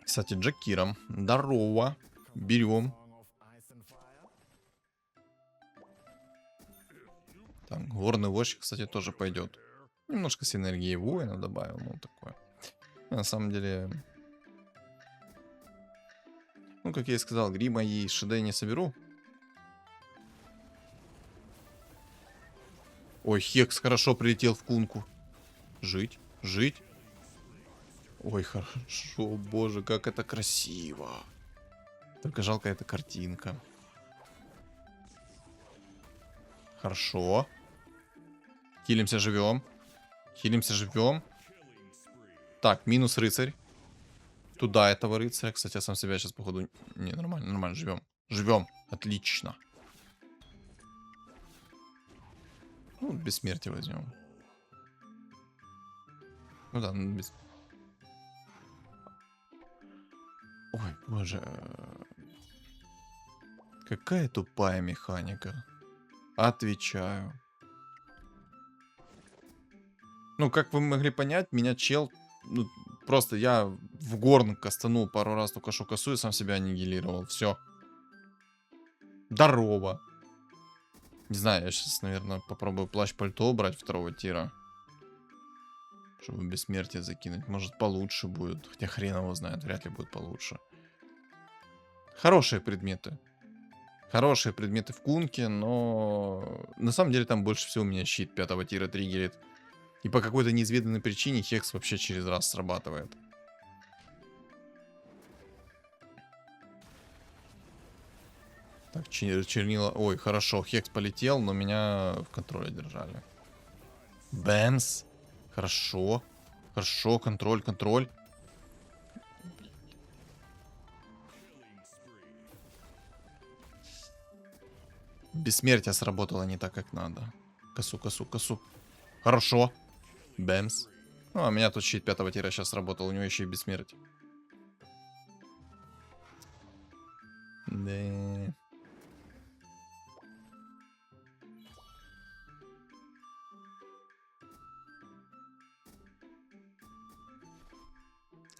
Кстати, Джакиром. Здорово. Берем. Так, горный вождь, кстати, тоже пойдет. Немножко синергии воина добавил, ну такое. На самом деле... Ну, как я и сказал, грима и шедей не соберу. Ой, Хекс хорошо прилетел в кунку. Жить, жить. Ой, хорошо, боже, как это красиво. Только жалко, эта картинка. Хорошо. Хилимся, живем. Хилимся, живем. Так, минус рыцарь. Туда этого рыцаря. Кстати, я сам себя сейчас, походу... Не, нормально, нормально, живем. Живем. Отлично. Ну, бессмертие возьмем. Ну да, ну, без... Ой, боже. Какая тупая механика. Отвечаю. Ну, как вы могли понять, меня чел... Ну, просто я в горн кастанул пару раз только что косу и сам себя аннигилировал. Все. Здорово. Не знаю, я сейчас, наверное, попробую плащ-пальто убрать 2-го тира. Чтобы бессмертие закинуть. Может, получше будет. Хотя хрен его знает, вряд ли будет получше. Хорошие предметы. Хорошие предметы в кунке, но... На самом деле там больше всего у меня щит 5-го тира триггерит. И по какой-то неизведанной причине Хекс вообще через раз срабатывает. Так, чернила... Ой, хорошо, Хекс полетел, но меня в контроле держали. Бэмс. Хорошо. Хорошо, контроль, контроль. Бессмертие сработало не так, как надо. Косу, косу, косу. Хорошо. Бэмс. Ну, а у меня тут щит 5-го тира сейчас сработал. У него еще и бессмертие. Да.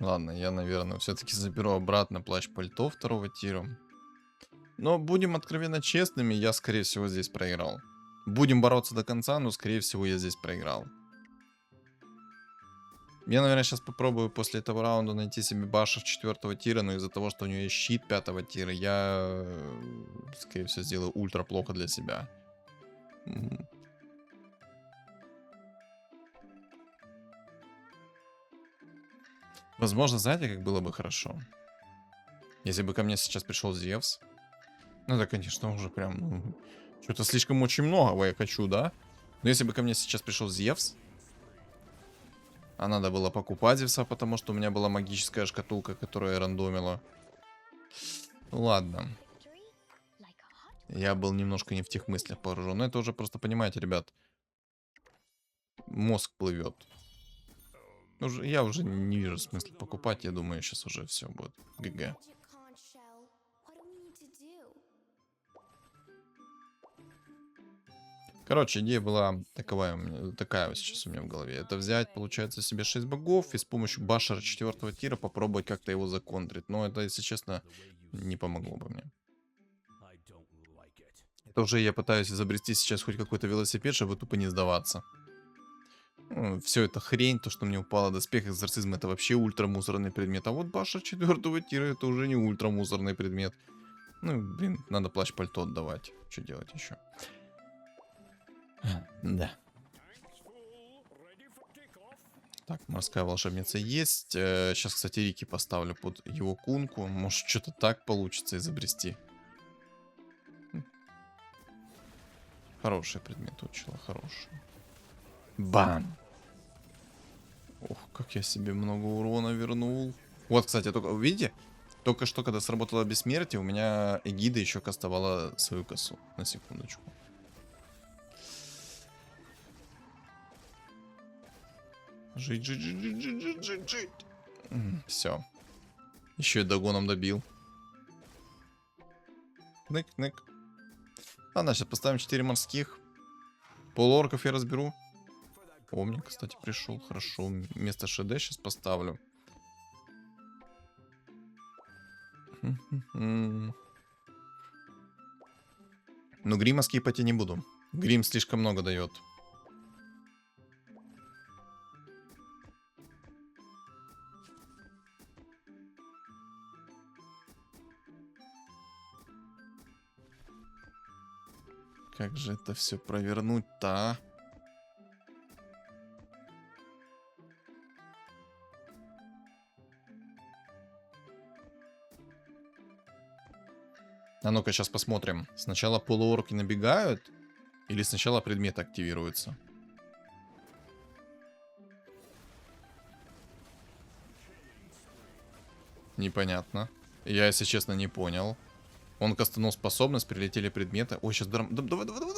Ладно, я, наверное, все-таки заберу обратно плащ-пальто 2-го тира. Но будем откровенно честными, я, скорее всего, здесь проиграл. Будем бороться до конца, но, скорее всего, я здесь проиграл. Я, наверное, сейчас попробую после этого раунда найти себе башер 4-го тира, но из-за того, что у нее есть щит 5-го тира, я, скорее всего, сделаю ультра плохо для себя. Возможно, знаете, как было бы хорошо? Если бы ко мне сейчас пришел Зевс. Ну, это, конечно, уже прям... Ну, что-то слишком очень многого я хочу, да? Но если бы ко мне сейчас пришел Зевс, а надо было покупать Зевса, потому что у меня была магическая шкатулка, которая рандомила. Ладно. Я был немножко не в тех мыслях погружен. Но это уже просто, понимаете, ребят. Мозг плывет. Я уже не вижу смысла покупать. Я думаю, сейчас уже все будет. ГГ. Короче, идея была такая вот сейчас у меня в голове. Это взять, получается, себе 6 богов и с помощью башера 4-го тира попробовать как-то его законтрить. Но это, если честно, не помогло бы мне. Это уже я пытаюсь изобрести сейчас хоть какой-то велосипед, чтобы тупо не сдаваться. Ну, все это хрень, то, что мне упало доспех, экзорцизм, это вообще ультрамусорный предмет. А вот башер 4-го тира, это уже не ультрамусорный предмет. Ну, блин, надо плащ-пальто отдавать. Что делать еще? Да. Так, морская волшебница есть. Сейчас, кстати, Рики поставлю под его кунку. Может, что-то так получится изобрести. Хороший предмет учила, хороший. Бам! Ох, как я себе много урона вернул. Вот, кстати, только, видите? Только что, когда сработало бессмертие, у меня Эгида еще кастовала свою косу. На секундочку. Жить, жить, жить, жить, жить, жить, жить, жить. Все. Еще и догоном добил. Нык, нык. Ладно, сейчас поставим 4 морских. Полуорков я разберу. Омник, кстати, пришел. Хорошо. Вместо ШД сейчас поставлю. Но грима скипать я не буду. Грим слишком много дает. Как же это все провернуть-то, а? А ну-ка, сейчас посмотрим. Сначала полуорки набегают? Или сначала предметы активируются? Непонятно. Я, если честно, не понял. Он кастанул способность, прилетели предметы. Ой, сейчас... Давай, давай, давай, давай.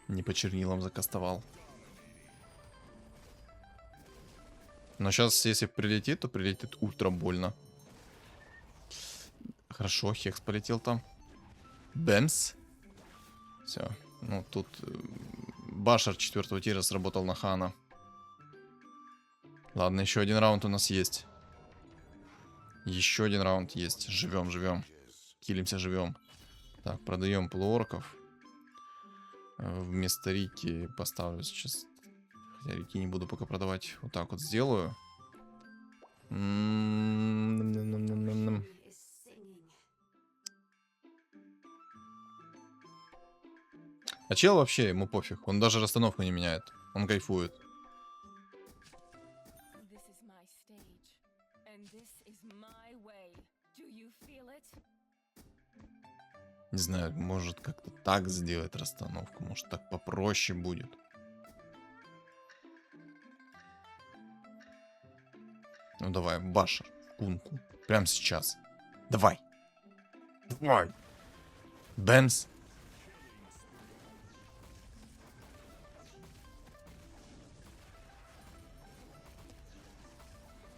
Не по чернилам закастовал. Но сейчас, если прилетит, то прилетит ультра больно. Хорошо, Хекс полетел там. Бэмс. Все. Ну, тут башер 4-го тира сработал на Хана. Ладно, еще один раунд у нас есть. Еще один раунд есть. Живем, живем. Килимся, живем. Так, продаем полуорков. Вместо Рики поставлю сейчас. Хотя Рики не буду пока продавать. Вот так вот сделаю. А чел вообще, ему пофиг. Он даже расстановку не меняет. Он кайфует. Не знаю, может как-то так сделать расстановку. Может так попроще будет. Ну давай, Башер, кунку. Прямо сейчас. Давай. Давай. Бэмс.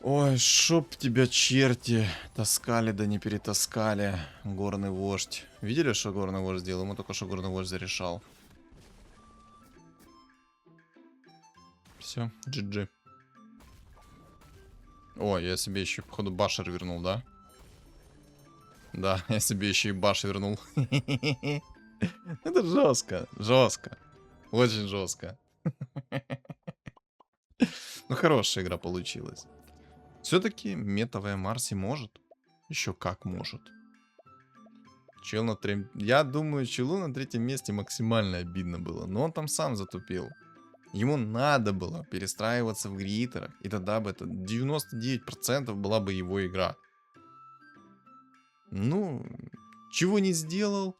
Ой, чтоб тебя черти таскали, да не перетаскали. Горный вождь. Видели, что горный вождь сделал? Ему только что горный вождь зарешал. Все, GG. О, я себе еще, походу, Башер вернул, да? Да, я себе еще и Баш вернул. Это жестко, жестко. Очень жестко. Ну, хорошая игра получилась. Все-таки метовая Марси может. Еще как может. Чел на трем... Я думаю, челу на третьем месте максимально обидно было. Но он там сам затупил. Ему надо было перестраиваться в гритерах. И тогда бы это 99% была бы его игра. Ну, чего не сделал,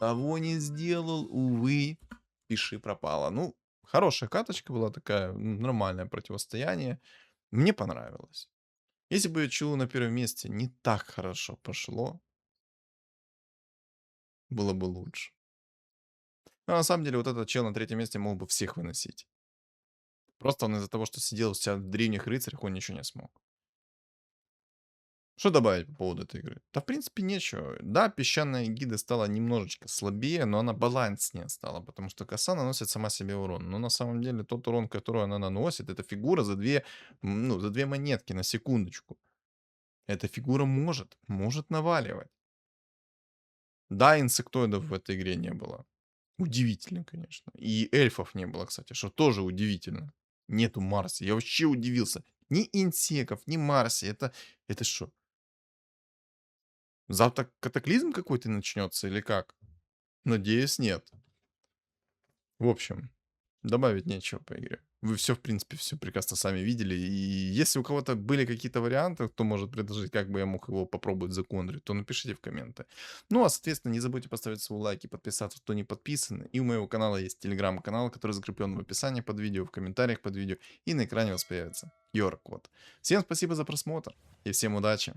того не сделал, увы. Пиши пропало. Ну, хорошая каточка была такая, нормальное противостояние. Мне понравилось. Если бы Чулу на первом месте не так хорошо пошло, было бы лучше. Но на самом деле вот этот чел на третьем месте мог бы всех выносить. Просто он из-за того, что сидел у себя в древних рыцарях, он ничего не смог. Что добавить по поводу этой игры? Да, в принципе, нечего. Да, песчаная гида стала немножечко слабее, но она баланснее стала, потому что коса наносит сама себе урон. Но на самом деле тот урон, который она наносит, это фигура за за две монетки на секундочку. Эта фигура может наваливать. Да, инсектоидов в этой игре не было. Удивительно, конечно. И эльфов не было, кстати, что тоже удивительно. Нету Марси. Я вообще удивился. Ни инсеков, ни Марси. Это что? Завтра катаклизм какой-то начнется или как? Надеюсь, нет. В общем, добавить нечего по игре. Вы все, в принципе, все прекрасно сами видели. И если у кого-то были какие-то варианты, кто может предложить, как бы я мог его попробовать законтрить, то напишите в комменты. Ну, а, соответственно, не забудьте поставить свой лайк и подписаться, кто не подписан. И у моего канала есть телеграм-канал, который закреплен в описании под видео, в комментариях под видео. И на экране у вас появится QR-код. Всем спасибо за просмотр и всем удачи!